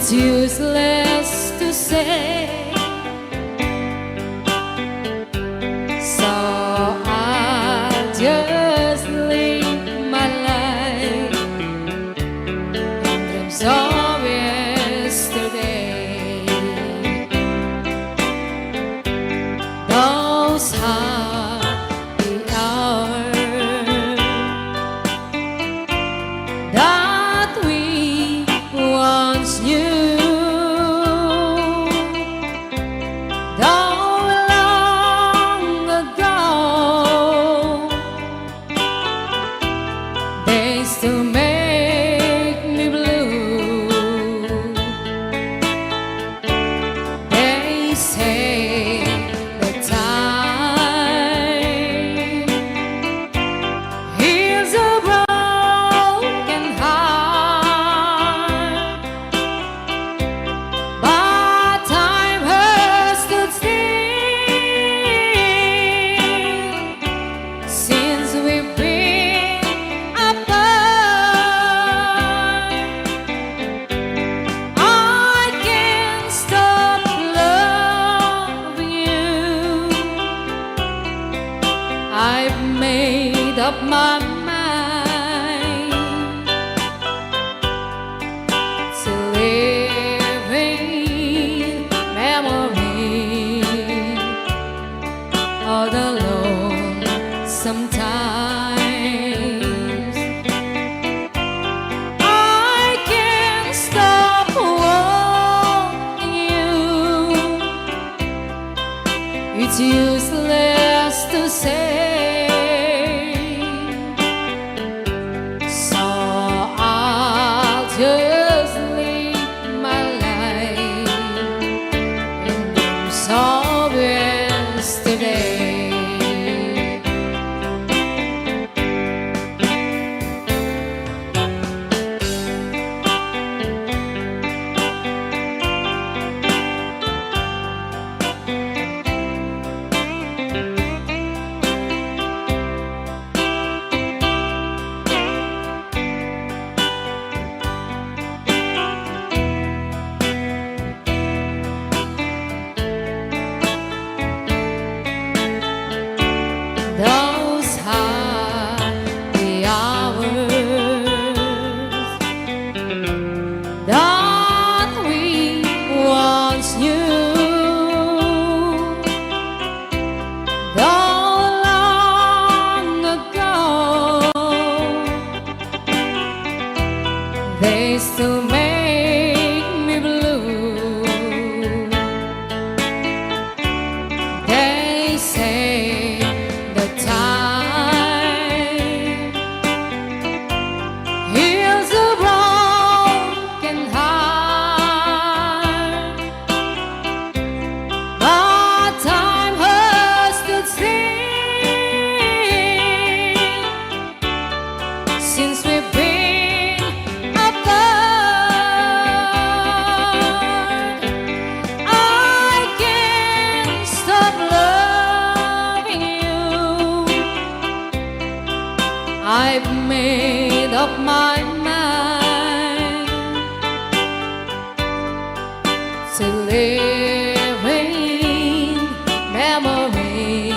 It's useless to say, so I'll just live my life in dreams of yesterday. Those happy hours that we once knew, though long ago, they still make me blue. They say that time heals a broken heart, but time has stood still since we've been apart. I can't stop loving you. I've made up my mind to live in memory all alone sometimes. I can't stop wanting you. It's useless to say, so I'll just live my life in dreams of yesterday. Those happy hours that we once knew, though long ago, they still make me blue. They say that time heals a broken heart, but time has stood still since we've been apart. I can't stop loving you. I've made up my mind to live in memory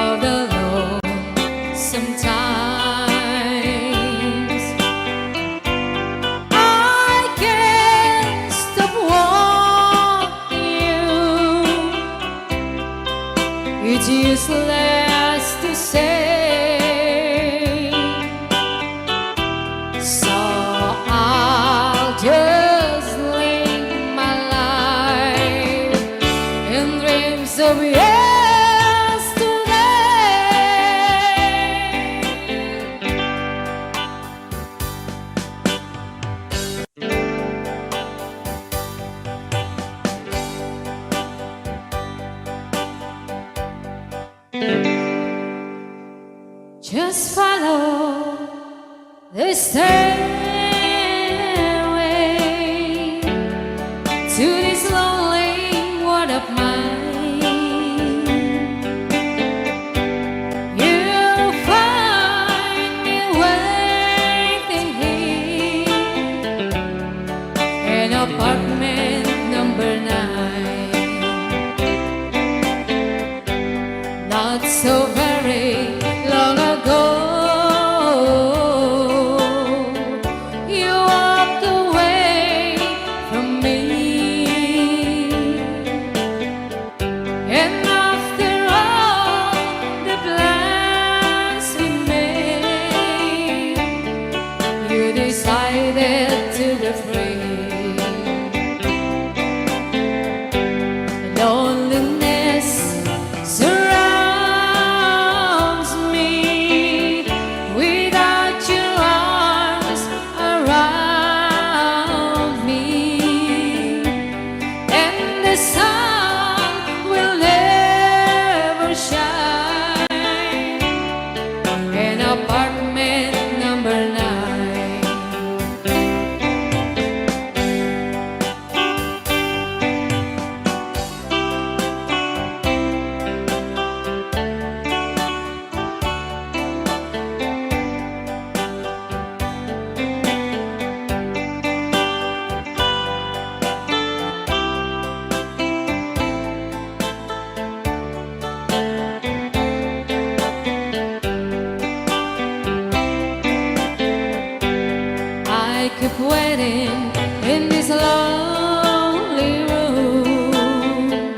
of the lonesome times. I can't stop wanting you. It's useless to say, so I'll just live my life in dreams of yesterday. Just follow the stairway to this lonely world of mine. You'll find me waiting here keep waiting in this lonely room,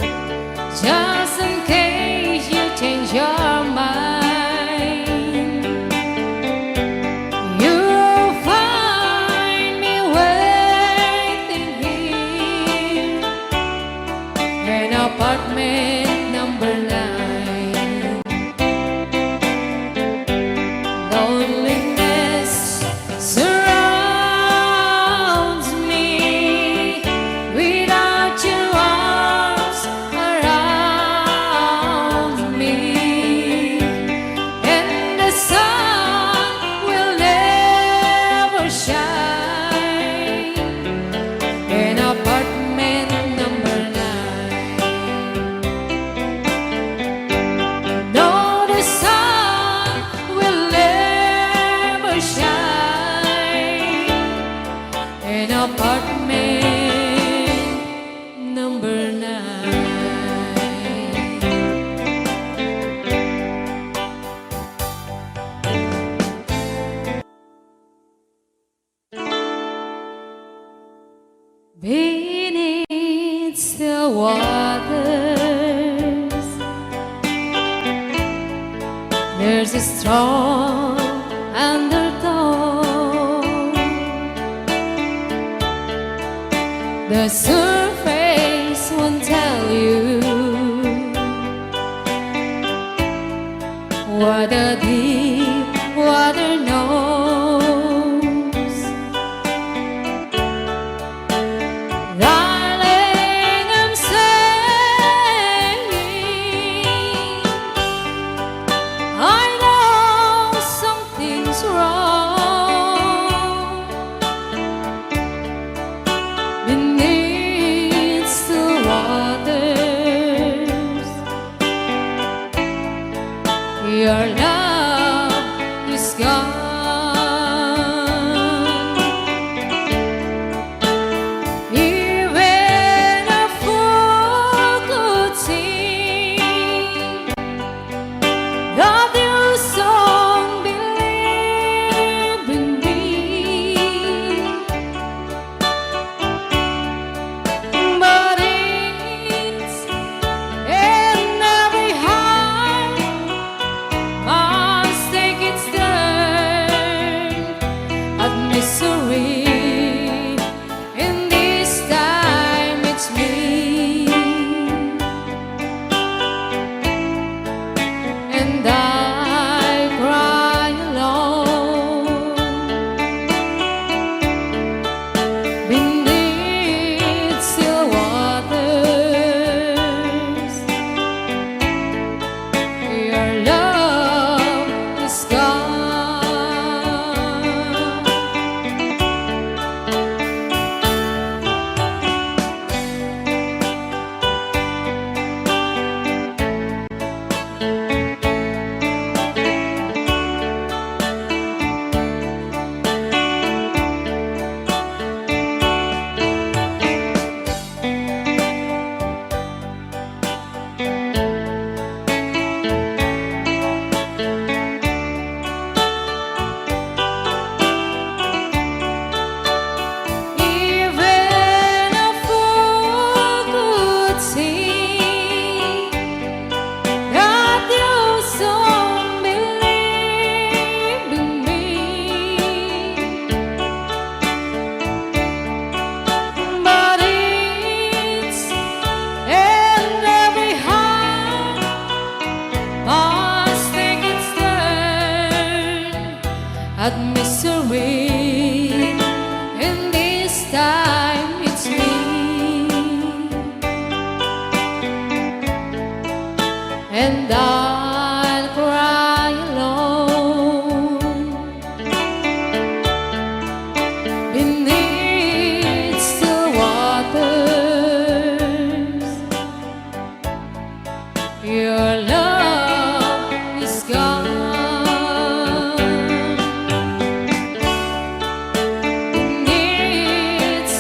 just in case you change your mind. You'll find me waiting here in apartment number 9. Loneliness surrounds me without your arms around me, and the sun will never shine in apartment number 9. No, the sun will never shine in apartment number 9. Beneath the waters, there's a strong undertone. The surface won't tell you what the deep water knows. Darling, I'm saying I know something's wrong. Beneath the waters, your love is gone. Even a fool could sing that you don't believe in me, but it's in every heart must take its turn at misery. In this time it's me, and I cry alone beneath still waters. Your love is gone. Even a fool could see that you don't believe in me, but it's in every heart must take its turn at misery. In this time it's me, and I'll cry alone beneath still waters. Your love is gone. Beneath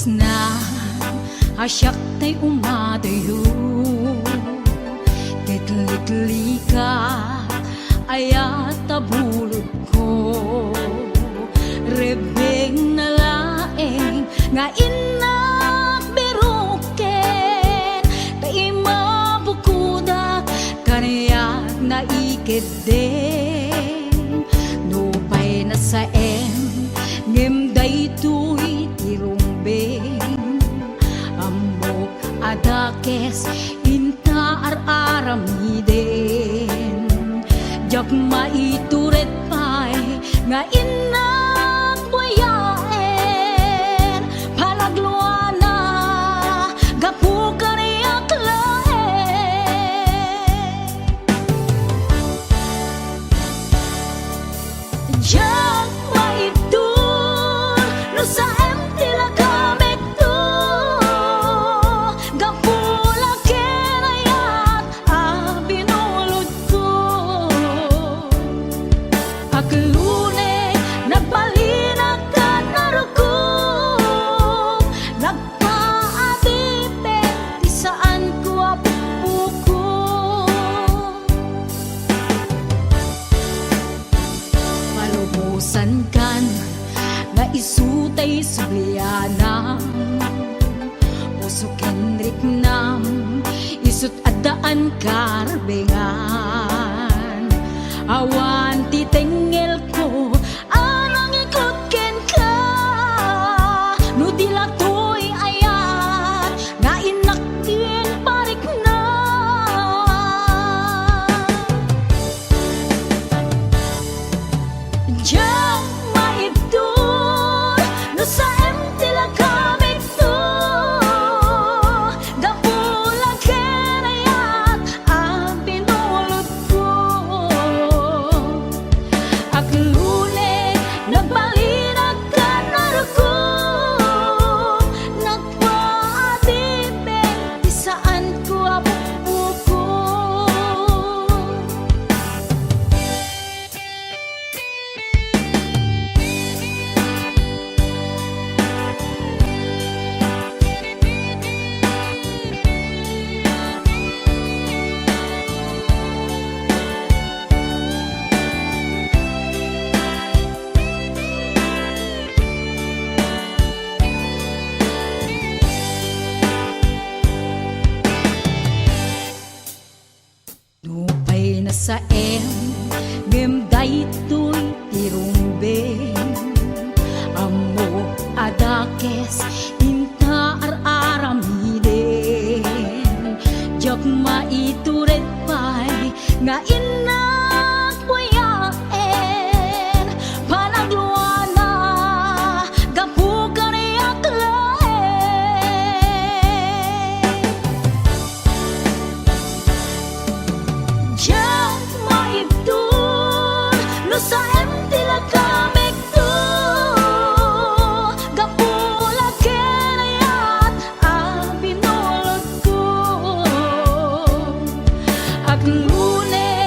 na asyak tay umadayo, kitlikli ka ayat tabulod ko, rebeng na laeng nga inak beruken, kay mabukudak kanayak na ikeden, nupay na sa ngem daytoy tirumbeng, amok adakes inta aramiden, jak maituret pay nga inak buyaen, palagluana gapu kaniyak laen, jak maitur no sa tila kamek to, gapula kenayat binulod ko, aklune nagbalinag ka narukom, nagpaadipe di saan ko apuko, malubusan kan nga isutay sublianam, puso kenrik nam isut adaan karbengan, awan titengel ko anang ikot ken ka, no dilatoy ayat nga inakin parik na, jak maibdur no sa tila kamik to, gapula kenayat binulod ko, aklune nagbalinag ka narukom, nagpaadipe di saan ko apuko. Nupay na sa ngem daytoy tirumbeng, amo adakes inta aramiden, jak maituret pay nga inak buyaen, panagluana gapu kaniyak laen, jak maibdur no sa tila kamek to, gapula kenayat binulod ko, aklune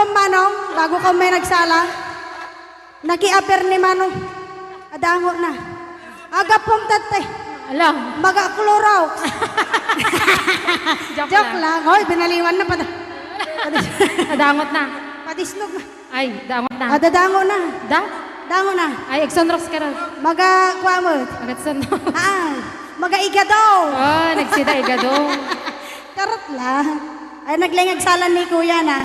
Agapom Manong, bago ka may nagsala. Naki-aper ni Manong. Adango na. Agapom tatay. Alam. Magakluraw. Joke Joke lang. lang. Hoy, binaliwan na pa. Nadangot na. Patisnog na. Ay, dangot na. Dadango na. Da? Dango na. Ay, Exonrox ka rin. Magakwamot. Agatsunrox. Magaiga daw. Oh, nagsida igado. Karot lang. Ay, naglingag salan ni kuya na.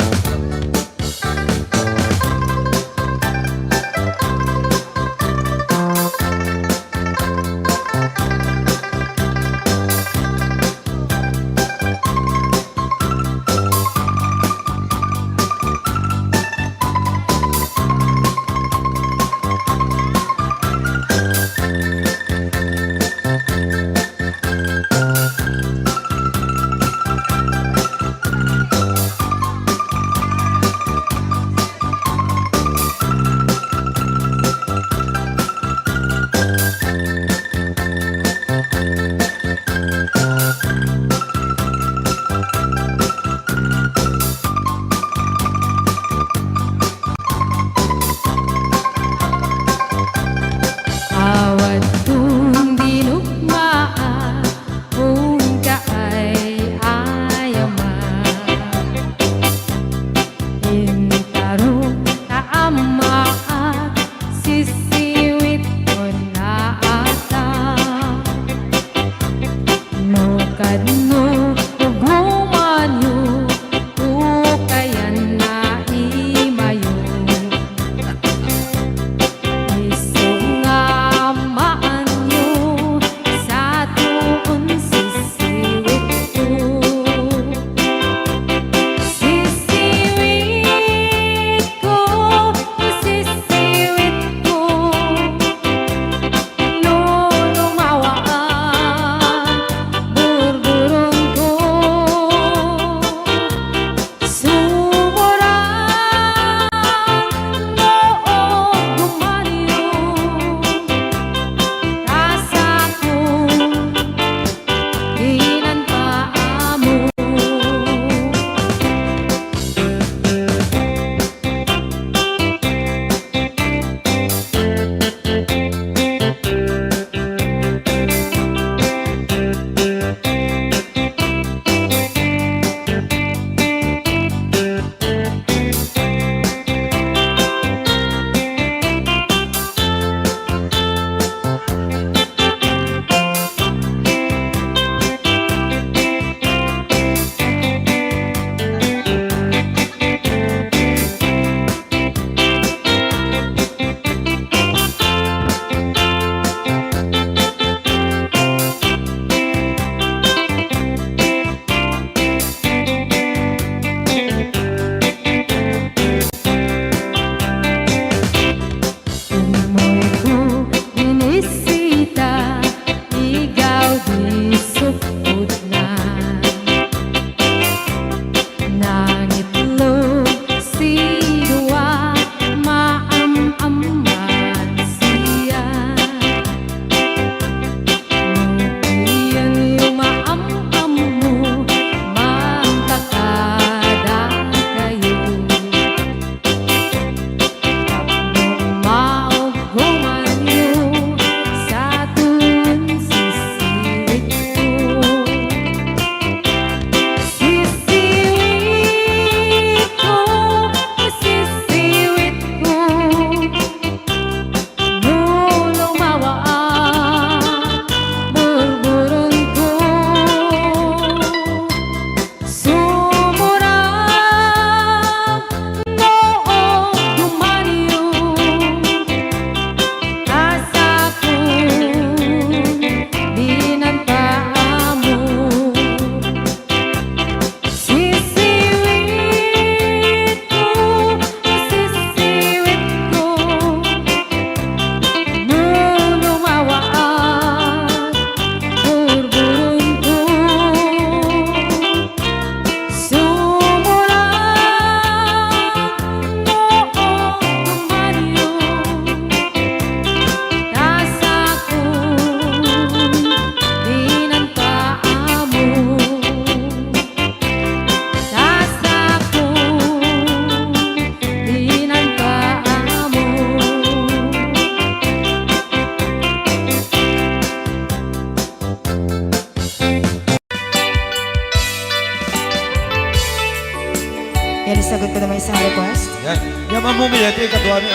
sagot ko naman isang request. Yan. Yan mamumi ati kadwa mi.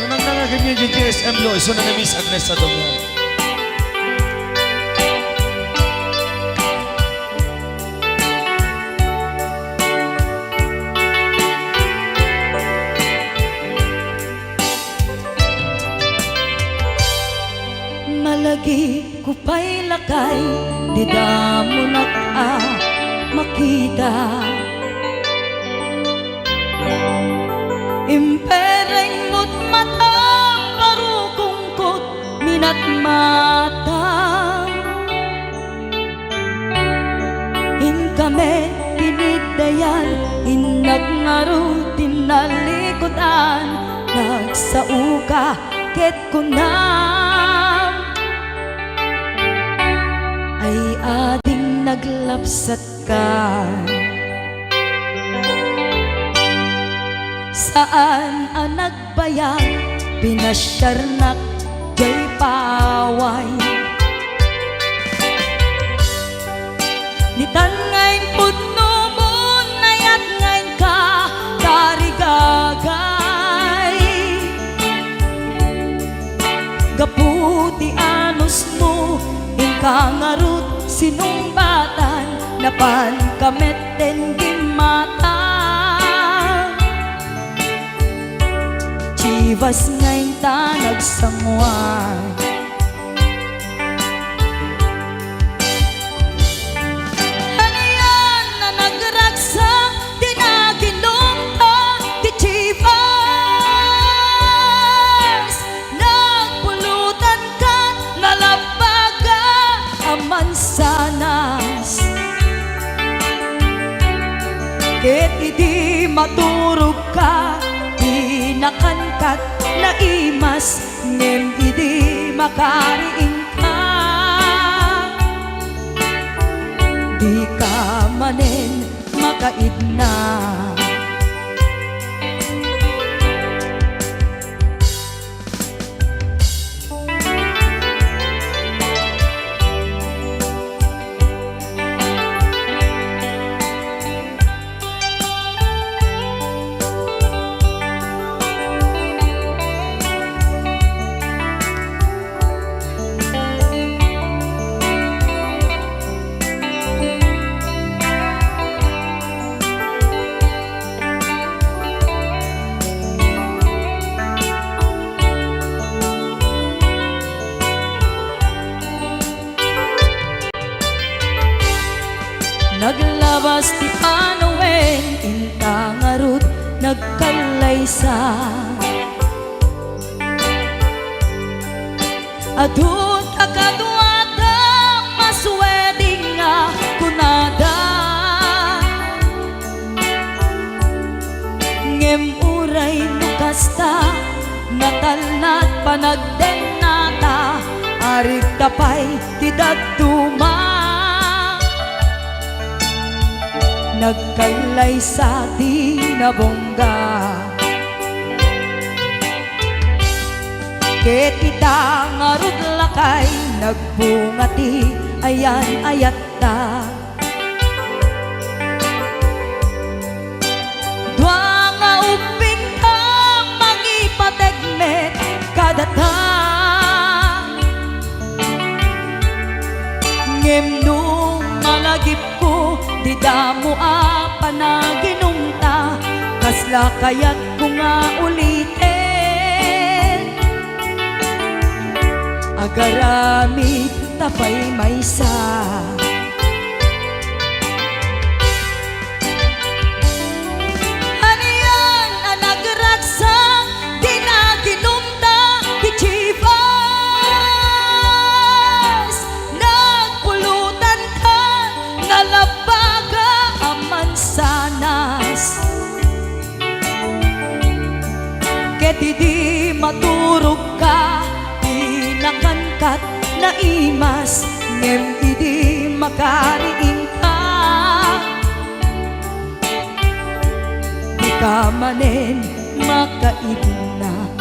Nung nangangaganyan yung TSM lo, iso na Miss Agnes sa doon yan. Malagi ko pa'y lakay, di da mo makita. Impereng mo't mata, parukungkot minat mata. In kami pinigdayan, inag ngaro tinalikodan, nagsauka ket kunam. Ay ading naglapsat ka. Saan ang nagbayag, pinasyarnak jay paway. Nitan ngayon pudno mo, nayat ngayon ka, tarigagay. Gaputi anos mo, kangarut sinumbatan, napan kameten gimata. Chivas ngayon ta nagsamuan. Ano yan na nagragsak, di naginumpa, di Chivas. Nagpulutan ka, nalabaga mansanas. Ket idi maturog ka, inakankat na imas, ngem idi makariing ka. Di ka manen makaidna. Naglabas ti Panoen, intangarut nagkalaysa. Adun akadwada masweding nga kunada. Ngem uray nukasta, natalnat panagdenata, arit tapay ti daduma. Nagkailay sa tinabongga. Ket ita ngarud lakay, nagbungati ayan ayat ta. Dua nga uping ka, mangipategmet kadata. Ngem nung malagip ko, di damo panaginumta, kasla kaya't ko nga ulitin. Agaramit tapay maysa. Ano yan ang nagragsak, di naginumta, di Chivas. Nagpulutan ka, nalabaga mansanas. Ket idi maturog ka, inakankat na imas, ngem idi makariing ka. Di ka manen makaidna.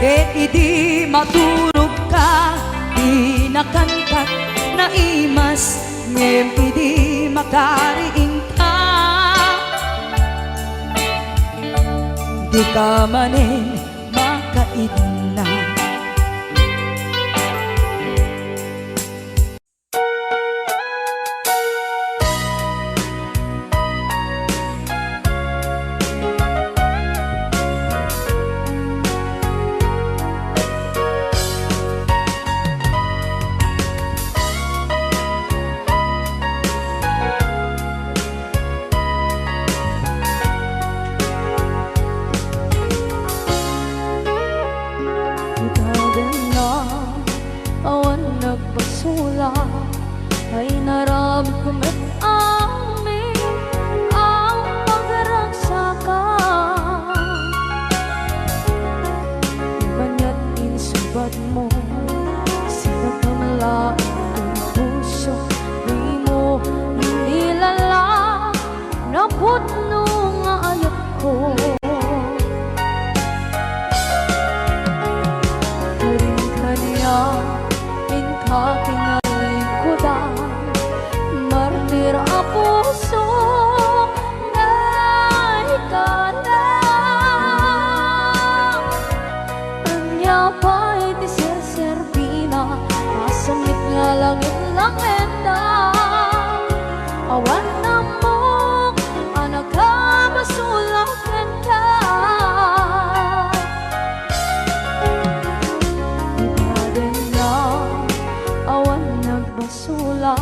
Ket idi maturog ka, inakankat na imas, ngem idi makariing ka di ka manin makaidna. Ay naramit ko met amin ang pagragsakan. Banya't insubad mo sinagamla ang puso di mo nilala na putno nga ayat ko. Karin kanya in kakinalikudan martir a puso na ikalang anya pa'y di serservina masamit nga langit langenda awan na mo anak ka masulakan ka ibaden na awan nagbasula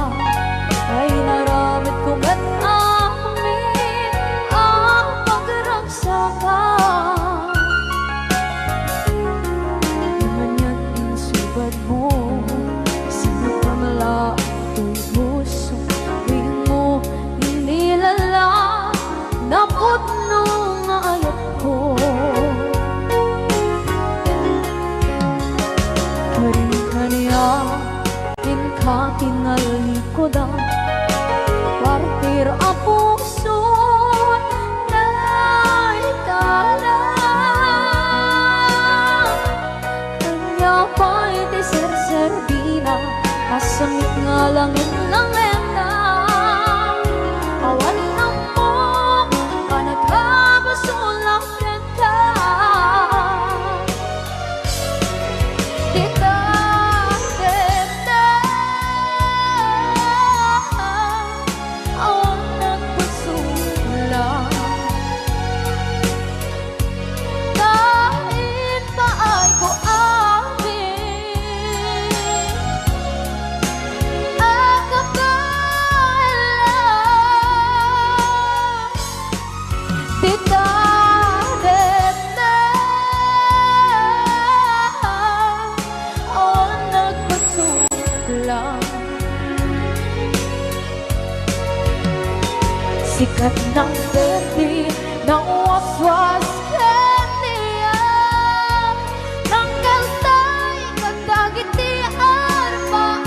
ay naramit ko ba't amin ang pagragsakan. Di man yan insubad mo sinagamla ito'y puso di mo inilala na putno nga ayat ko. Karin kanya in kakinalikodan partir a puso na ikalang kanya pa'y di serservina kasamit nga langit langenda awan na mo ka nagkabasulakan ka di ka sikat ng berde ng waswas kaniya ng kaltay katagiti armaan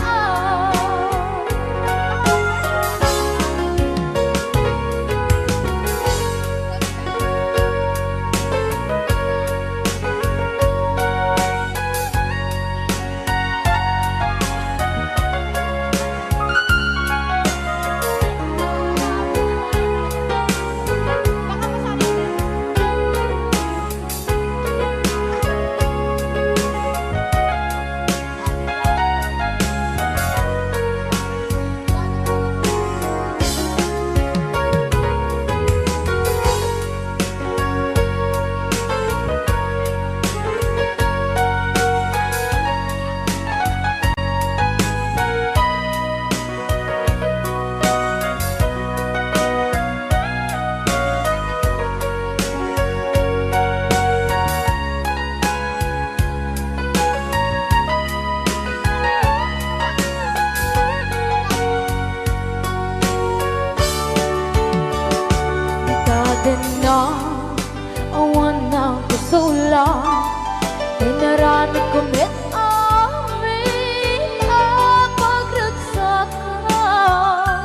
na awan na kusula ay naramit ko met amin ang pagragsakan.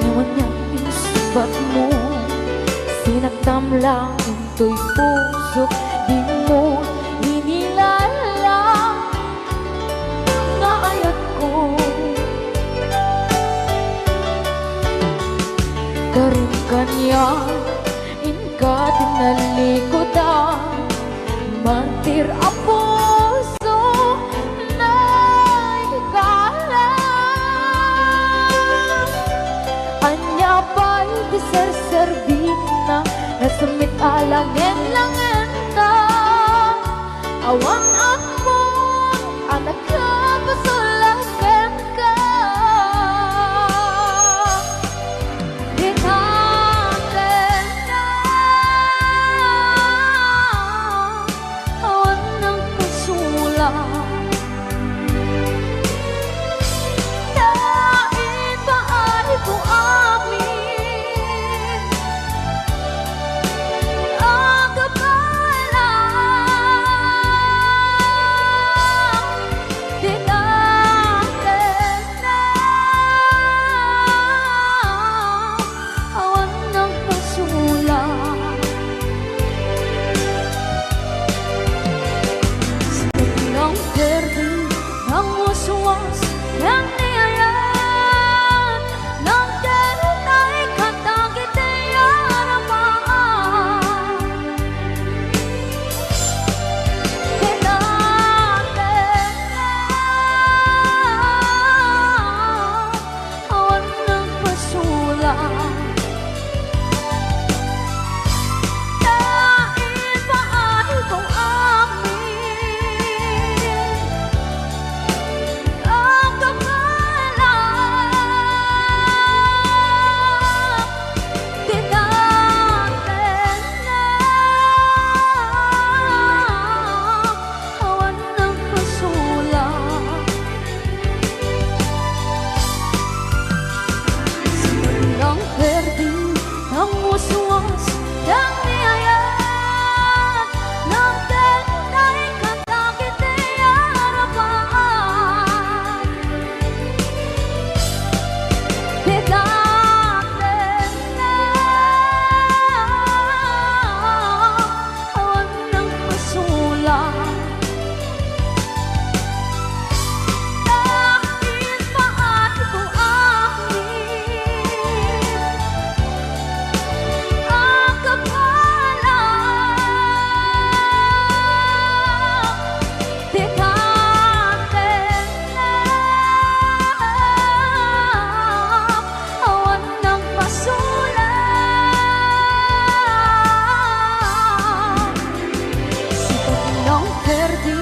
Nawan niya insubat mo sinaktam lang ito'y puso di mo inilala nga ayat ko. Sir ang puso na ikalang anya pa'y di serservin na nasamit alangin-langin na awan ako anak ka pasulakan ka di natin na awan ng kasulang dahil ba ay kung amin ang kapalang di natin na awan ng kasulang ng verde, ng waswas, ng niyayan, ng denay katagit ay harapan. Di natin na awan ng pasulang. Dahil ba ay kung amin ang kapalang di natin na awan ng pasulang. Ng verde, ng waswas, ng niyayan, ng denay katagit ay harapan. Di natin na awan ng pasulang. Dahil ba ay kung amin ang kapalang di natin na awan ng pasulang. Sikat ng verde,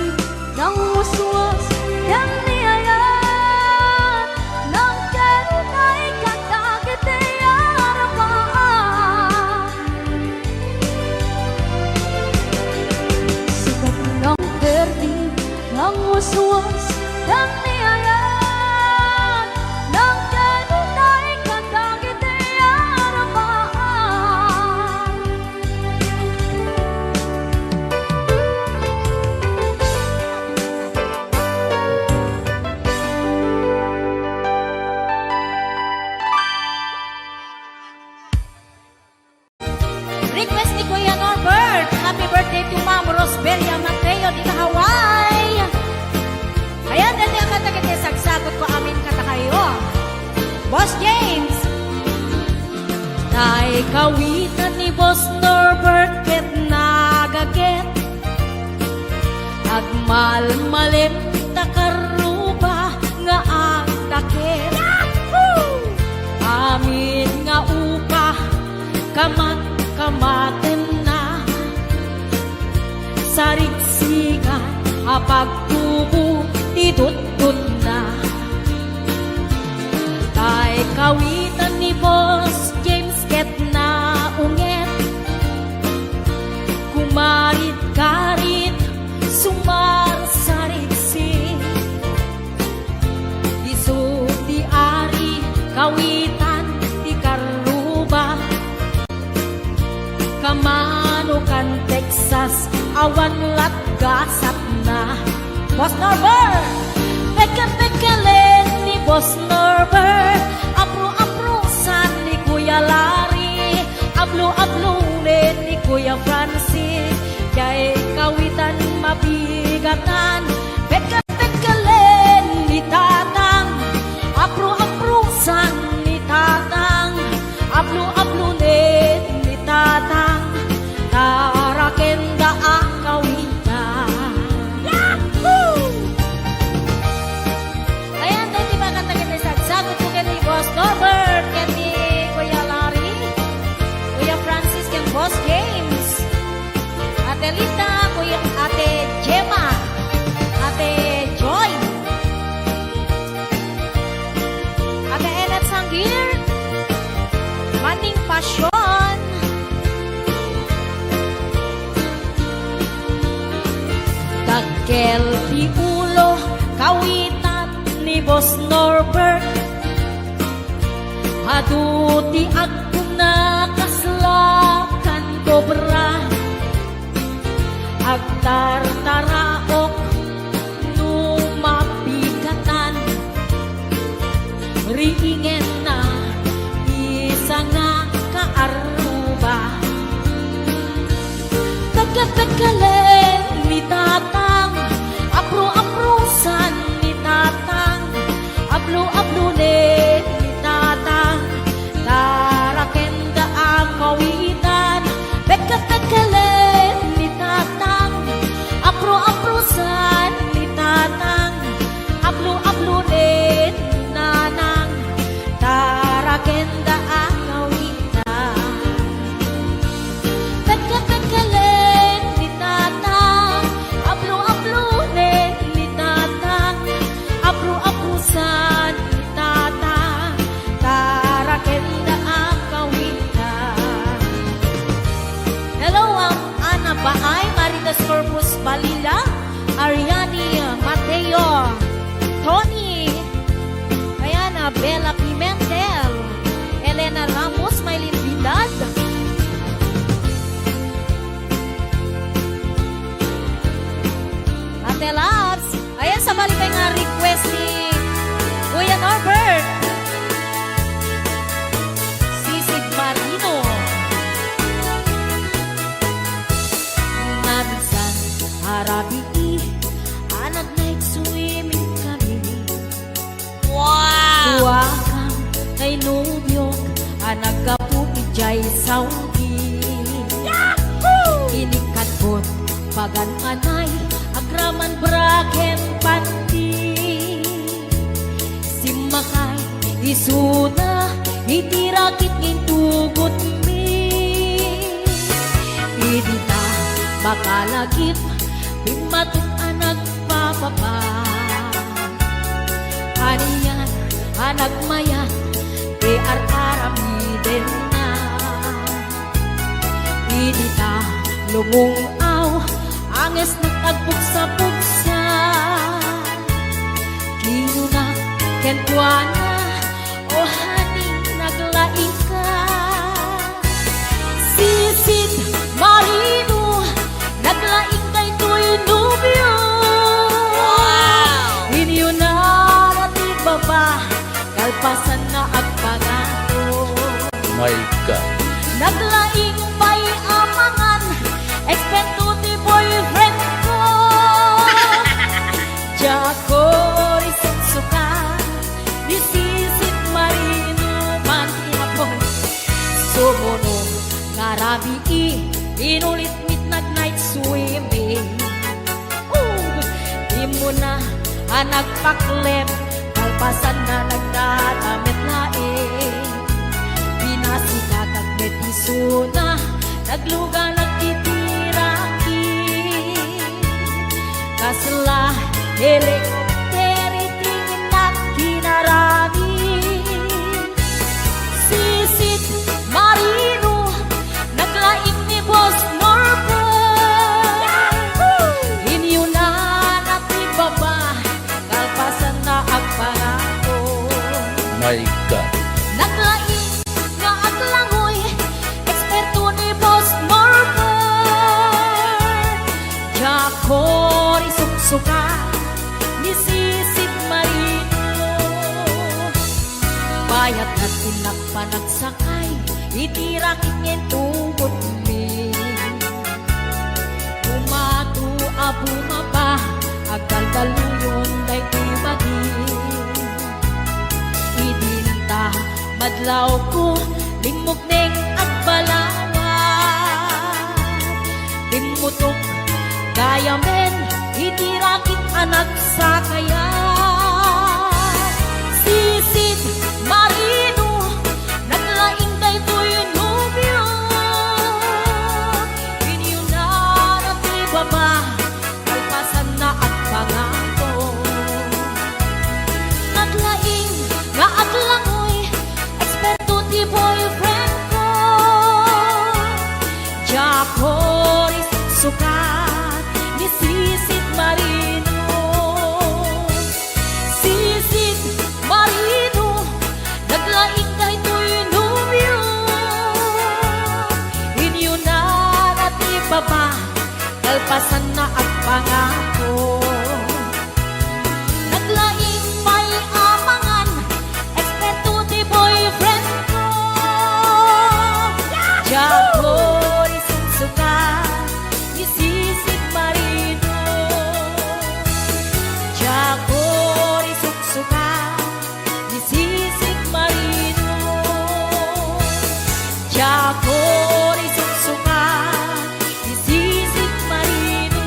ng waswas, ng niyayan, ng denay katagit ay harapan. Sikat ng verde, ng waswas, ng niyayan, ng denay katagit ay harapan. Request ni Kuya Norbert. Happy birthday to Ma'am Rosbelia Mateo di Hawaii. Ayan, dali ang katakit sagsagot ko amin kata kayo. Boss James. Tay kawitan ni Boss Norbert ket nagaget. Agmalmalim takaruba nga ang takit. Amin nga upa kamaten na sarigsigan apagtubo idutut na tay kawitan ni Boss James ket na unget kumarit-karit sumarsaritsi isu di ari kawitan di karuba kamanukan Texas awan latgasat na Boss Norbert peka-pekalen ni Boss Norbert apro-aprosan ni Kuya Larry ablo-ablunin ni Kuya Francis kay kawitan mabigatan peka-pekalen ni Tatang apro-aprosan ni Tatang ablo-ablunin ni Tatang tarakenda ang kawitan Boss Norbert. Aduti ako nakaslakan kobra. Agtartaraok numapigatan. Riingen na isa nga kaaruba. Taga-tagalen ni tatang, apro-aprosan ni tatang, ablo-ablunin ni tatang, tarakenda ang kawitan. Taga-tagalen ni tatang, apro-aprosan ni tatang, ablo-ablunin ni nanang, tarakenda ang kawitan. Taga-tagalen ni tatang, ablo-ablunin ni tatang, abro-abrusan ni tatang, tarakenda ang kawitan. Hello, ang Ana Baay, Maritas Corpus Balila, Ariani Mateo, Tony, Ayana Bella Pimentel, Elena Ramos, Maylin Vidal, Ate Labs. Ayan, sa balik nga request ni Kuya Norbert. Sisig Marino. Nabisan, harabi, anak night swimming kami. Wow! Tuwakang kay Nubyo, anak kapupijay Saudi. Yahoo! Inikatbot, pagan anay, agraman braken pandi. Simakay, isuna, itirakit ngintugot mi. Idita, bakalagip, bimatok anak papapa. Aniyan, anak mayan, arami-den na. Idita, lumungaw, anges nagtagbuksa-buksa. Kinuna, kentuana, o haning naglaing ka. Sisid Marino, naglaing kay Tuy Nubyo. Inyo na rati baba, kalpasan na agpagato. My God. Naglaing pa'y amangan, eksperto ti boyfriend ko. Jako riset suka, disisit Marino man ihapon. Sumuno, ngarabi inulit midnight night swimming. Di mo na anak paklem, kalpasan na nagdadamit laing. Pinasikakag betisuna, nagluga nagtitiraki. Kasla helikopteri tingin na kinarami. Sisit Marino, naglaing ni Boss Norbert. Inyo na natibaba, kalpasan na agpangako. My God. Naglaing nga aglangoy, eksperto ni Boss Norbert. Jako risuksuka, ni Sisit Marino. Bayat na tinakpanagsakay, itirakit ngin tubot mi. Umatu abumaba, agkaldaluyon day tibagi. Idinta, madlaw ko, limog neng agbalawa. Dimutok, gaya men, itirakit anak sa kaya. Sisid Marino, naglaing kay Tuy Nubyo. Inyo na natibaba, kalpasan na at pangako. Naglaing nga aglangoy, eksperto ti boyfriend ko. Jako risuksukat, ni Sisit Marino. Nagpasan na ang pangako. Naglaing may amangan, eksperto di boyfriend ko. Jagor isang suka, isisig marino. Jagor isang suka, isisig marino. Jagor isang suka, isisig marino.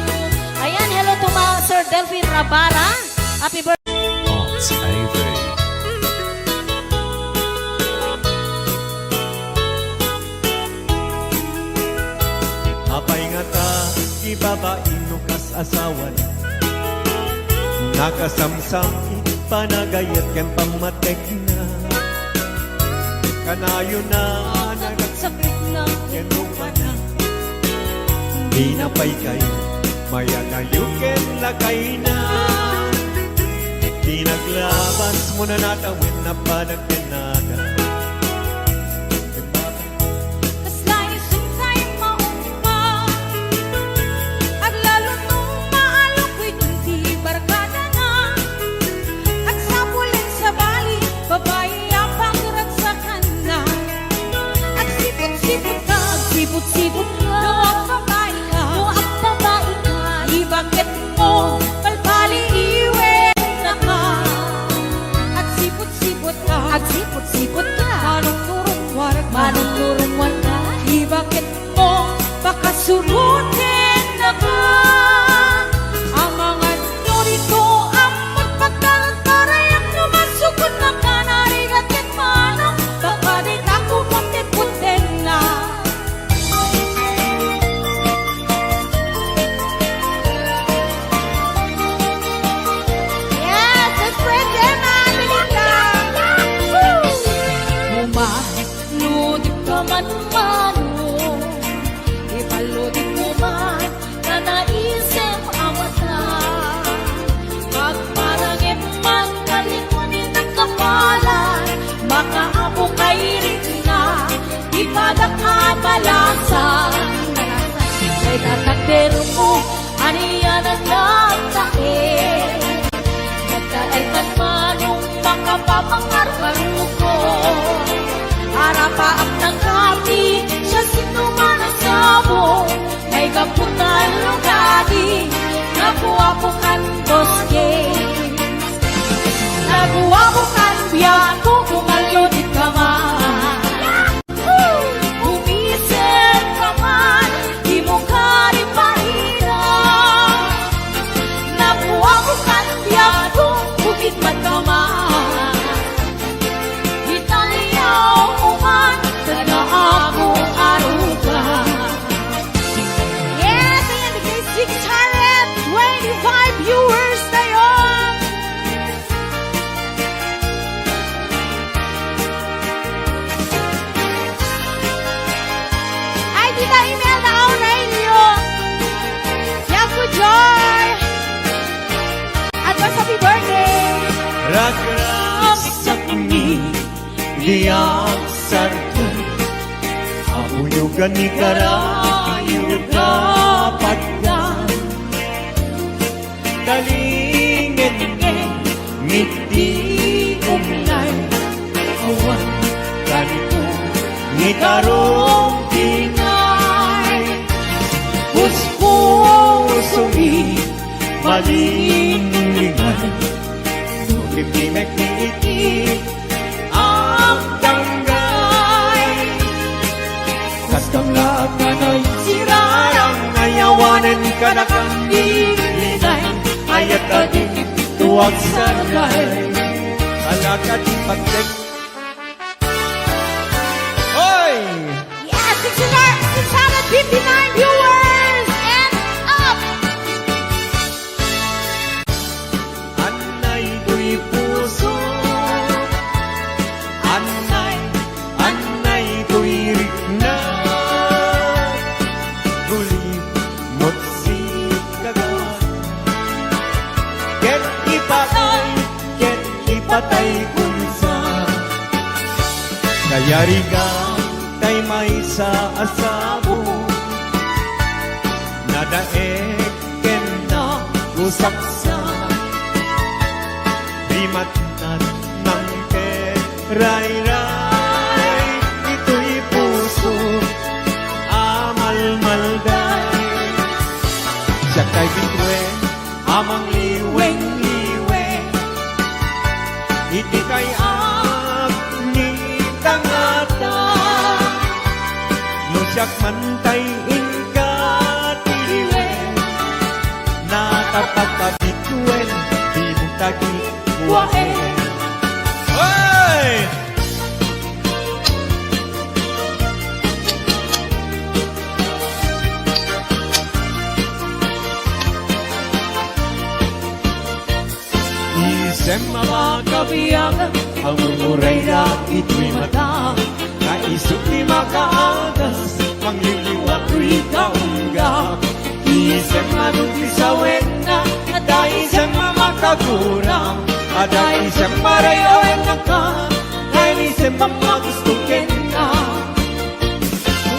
Ayan, hello to mga Sir Delphine Rabara. Happy birthday. Odds Avery. Apay nga ta, ibabain no kas asawan. Nakasamsam, panagayat ken pamatek na. Kanayo na, Sakit na ken na. Di na pay kayo, mayalayo ken lakay na. Di naglabas mo na natawin na panagkanaga. Kaslayo sintay maumpa. Aglalo nung maalok ko'y hindi barkada na. At sa puling sa bali, babae ang pangurag sa kana. At sipot-sipot ka, sipot-sipot ka. Noang babae ka, di bakit mo palpali iwen na ka. At sipot-sipot ka, manong turong warga, di bakit mo baka surutin na ka. Ang mga norito ang magpagkalantarayang numasukot na ka. Narigat ket manong, baka di ako puti-putin na. Yes, it's Brenda Manilita. Umaludik ka man mano, ipaludik mo man na naisip ang mata. Pagparangin man kalikunin ang kapalan, makaamo kay rin na, ipadak abalasan. Kay tatakder mo, aniyan ang nagtakin. Nagkaeltan manong makapapangarparo ko. Arapaak ng kati, siya sinuman ang sabo. May kaputan lugadi, nakuha po kan boske. Nakuha po kan biyako, kumalodit ka man. Umisip ka man, di mo ka rin mahirap. Nakuha po kan biyako, bukit man ka man. Italiyaw mo man, sana ako aruga. Yes, ayan, nagay 625 viewers tayo. Ay, Tita Imelda Aurelio. Yaku Joy. Advance happy birthday. Ragrak ni diyak sarto. Auyugan ni karayo dapat ka. Dalingin ngiti umlay. Awan kanito ni tarong tinay. Puspusumi malinglingan. Nukip-kimek ni iti ang tanggay. Kaskamlaag na na'y sirarang nayawanan ka na kang dilinay. Ayat ka din tuwag sarlay. Alakad pagtek. Hoy! Yes, 659 viewers and up. Anay do'y puso. Anay do'y rikna. Guli mo't si kagawan. Ket ipatay kunsa. Kaya rigang tay may sa asabo. Nadae saksa di matnat ng keray-ray. Ito'y puso amal-malday. Siya kay bitwen amang liweng-liweng. Iti kay ni tangata. No siyak mantay inka tiliwen. Natapagpabituen di mong tagi waen. Hoy! Isem mga kabiyagan, ang mumuray na ito'y mata. Kaisip ni makaagas, mangliliwag ko'y kaunggap. Isem manuntisawen na, ada isem mamakagurang. Ada isem marayawen na ka, dahil isem mamagustukin na.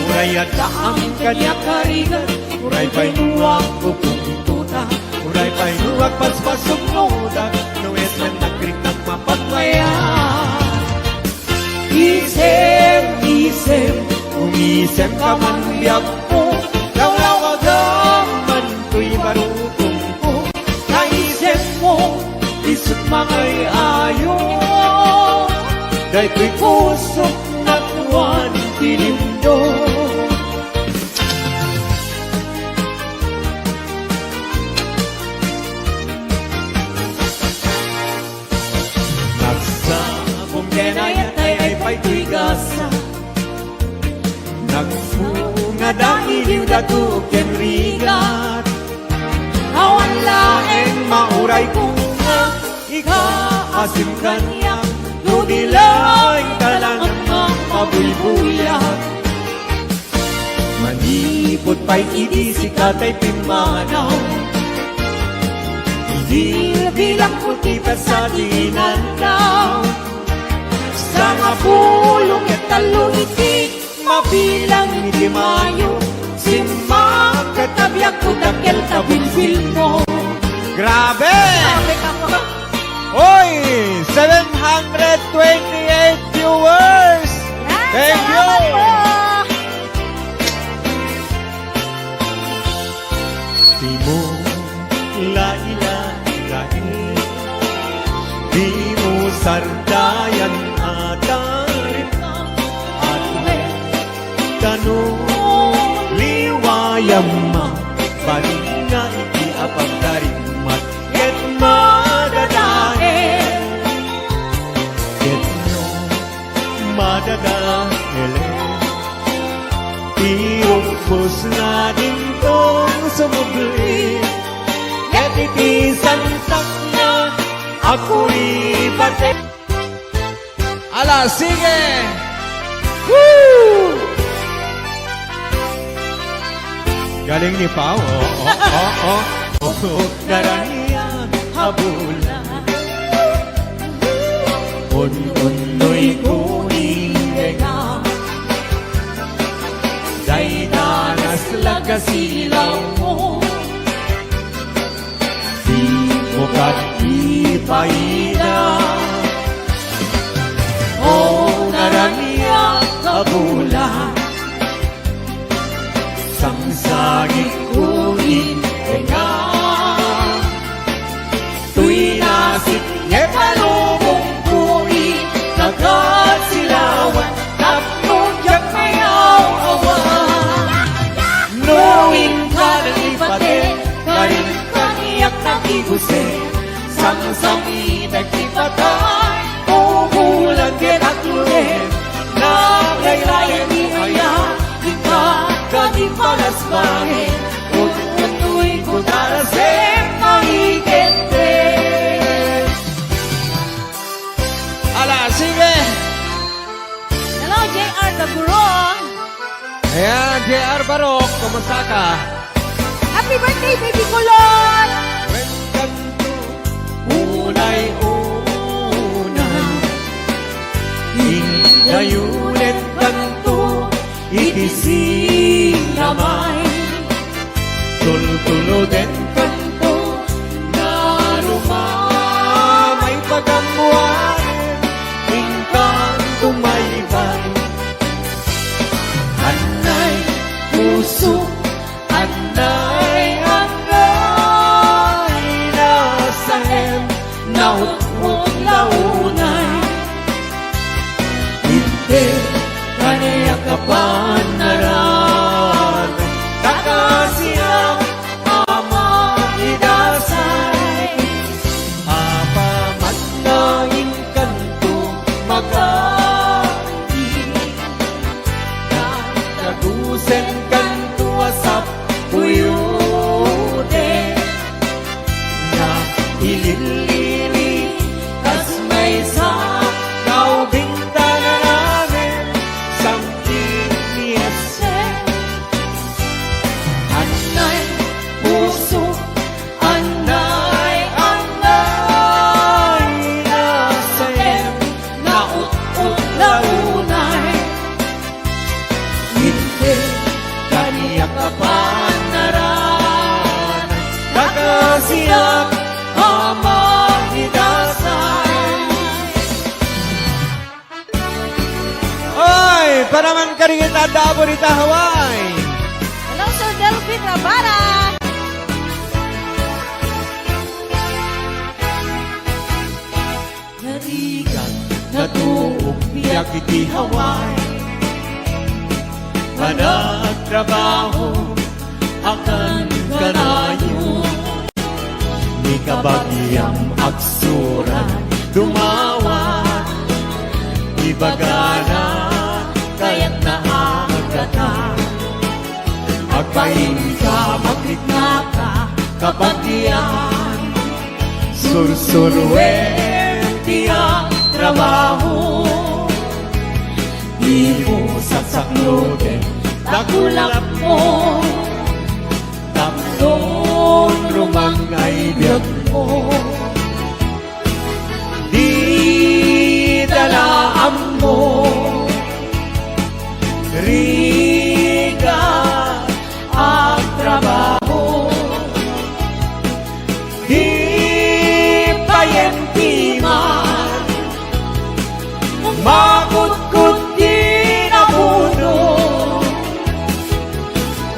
Muray at ang kanya karigan, muray pa'y nuwag ko pupuntuta. Muray pa'y nuwag paspasok noda, nuwes man nagkritak mapagmayan. Isem, isem, umisem ka man biyag ko, lawlawagam man ko'y marutong ko. Naisem mo, isip mangay ayo, dahil ko'y pusok na tuwan tinindo. Nagsabong denayatay ay pa'y gasa. Nagfunga dahil datuken rigat. Awan laeng mauray kunga, ikaasim kanyak, ludilaing talangang mapabulbuyak. Manipot pa'y idisi katay pimanaw, hindi bilang puti pa sa dinandaw. Sa nga pulong at talungitik, mabilang hindi mayo, simang katabyak ko dakil tabilbil mo. Grabe! Sabi ka po. Oy! 728 viewers! Thank you! Salamat po. Di mo lain, di mo sardayan atarin at tanong liwayam ma baling nga iti apagdarimat ket madadael ket no madadael tiumpos na din tong sumubli ket iti santak na ako'y bate. Ala, sige! Woo! Galing ni Pao, Daranian, habulan. Un-unoy kuninga. Day danas lagasilaw mo. Di mo ipaida. O naraniya kabulan. Sangsagit kunin tenga. Tuy nasip ngepalubong kunin. Nagkasilawan tapos yak mayaw awan. Knowing ka ng ipate. Karin kaniyak nakibuse. Sang-sangi nagtipatay. Umulan at lulit. Naglaylayan ni Aya. Ika kani palas bangin. Utu'y kudarasem mahigente. Ala, sige! Hello, JR the Guro. Ayan, JR Barok, kumusta ka? Happy birthday, baby kulot! Welcome to Unay-Una. Ingayulit kanto, ikisinamay. Tultulo den kanto, naut launay. Hindi kaniya kapan naran, takasiyang ama idasay. Apa matnaing kanto magkain, na nagusen kanto asap puyude, na ililili kas may sa kaubing tanananin samting niyase. Anay puso, anay nasayem, naut-ut launay. Hindi kaniya kapan naran, kakasiyak ama idasay. Oy, para man karingit ada po dita Hawaii. Hello, Sir Delphine Rabara. Narigan, natuog biyak iti Hawaii. Managtrabaho akan kanayo, di kabagyang aksuran dumawat, ibagana kaya't naagatan. Agpahin ka, magkitna ka, kabagyan, sursurwen tiyang trabaho. Di mo sasakloden, nakulap mo, tatlong rumangay biyag mo. Di dalaan mo, riga ang trabaho. Di payentiman, makut-kut di nabuno.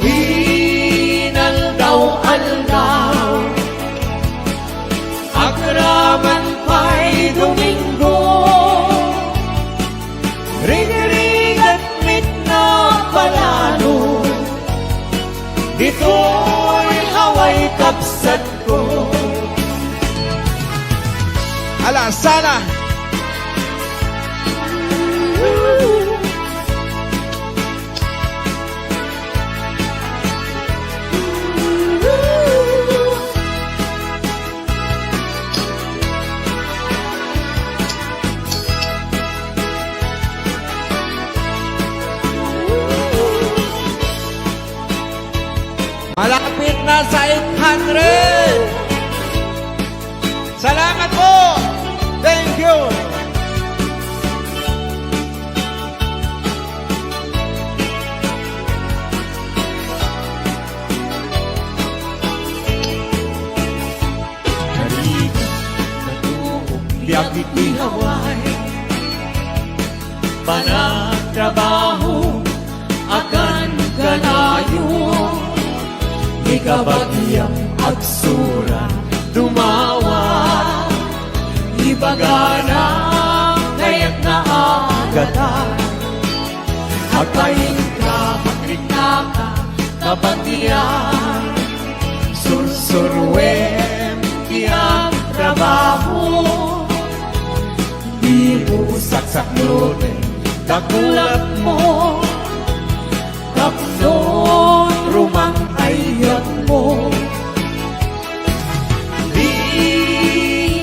Inaldaw-aldaw, akraman pa'y Domingo. Ring-ringat mit na palalo, dito'y haway kapsat ko. Ala, sana! Malapit na sa 800! Salamat po! Thank you! Nariga, natuog, biyak iti Hawaii. Panagtrabaho, akan kanayo, ikabagyang agsura dumawa, ibagana kaya't naagatan. Agpahin ka, magrikna ka, kabatiyan, sursurwen tiyang trabaho. Di mo saksakloten, kakulap mo, tatlong rumang ayat mo. Di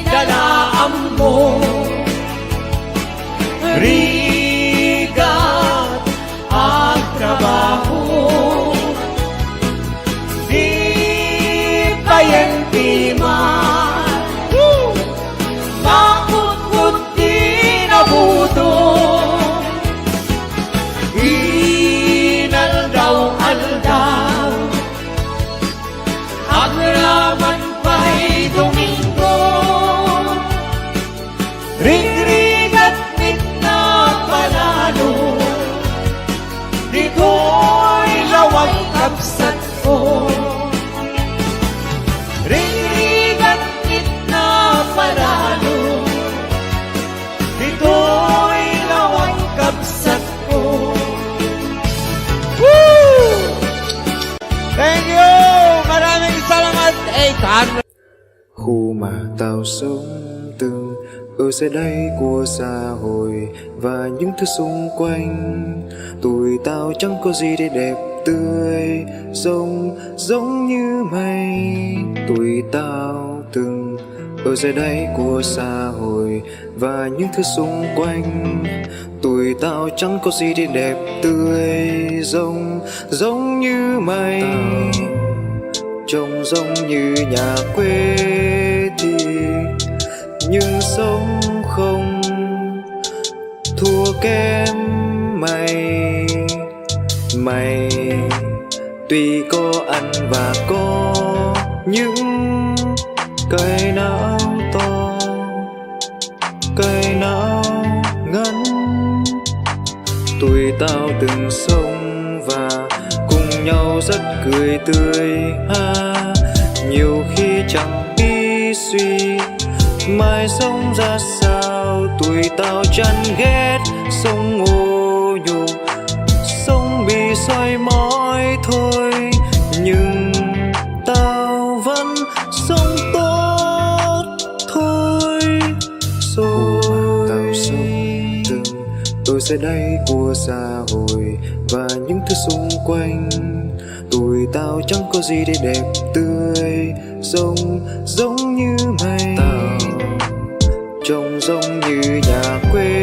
dalaan mo, rigat ang trabaho. Di payentiman, makut-kut di nabuto. khu mà tao sống từng ở dưới đây của xã hội và những thứ xung quanh. Tụi tao chẳng có gì để đẹp tươi giống như mây. Tụi tao từng ở dưới đây của xã hội và những thứ xung quanh. Tụi tao chẳng có gì để đẹp tươi giống như mây. Trông giống như nhà quê thì nhưng sống không thua kém mày. Tuy có ăn và có những cây não to, cây não ngắn. Tụi tao từng sống và cùng nhau rất cười tươi ha. Nhiều khi chẳng biết suy mai sống ra sao. Tụi tao chán ghét sống ô nhục, sống bị soi mói thôi. Nhưng tao vẫn sống tốt thôi. Rồi tao sống từng ở dưới đây của xã hội và những thứ xung quanh. Tụi tao chẳng có gì để đẹp tươi giống như mây. Tao trông giống như nhà quê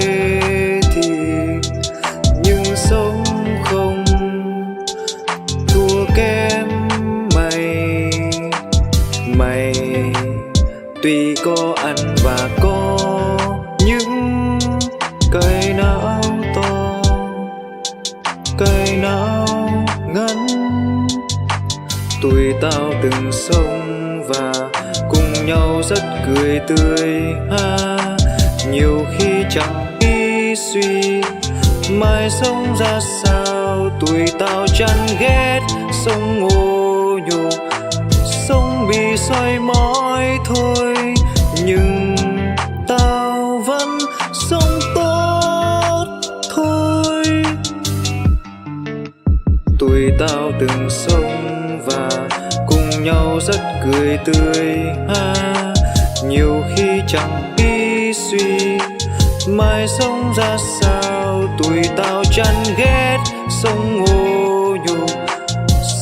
thì nhưng sống không thua kém mày. Tuy có ăn và có những cây não to, cây não ngắn. Tụi tao từng sống và cùng nhau rất cười tươi ha. Nhiều khi chẳng biết suy mai sống ra sao. Tụi tao chán ghét sống ô nhục, sống bị soi mói thôi. Nhưng tao vẫn sống tốt thôi. Tụi tao từng sống và cùng nhau rất cười tươi ha. Nhiều khi chẳng biết suy mai sống ra sao. Tụi tao chán ghét sống ô nhục,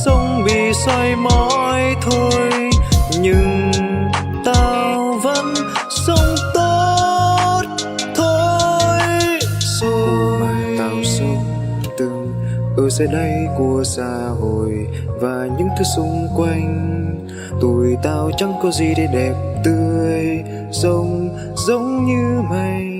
sống bị soi mói thôi. Nhưng tao vẫn sống tốt thôi. Rồi tao sống từng ở dưới đây của xã hội và những thứ xung quanh. Tụi tao chẳng có gì để đẹp tươi giống như mây.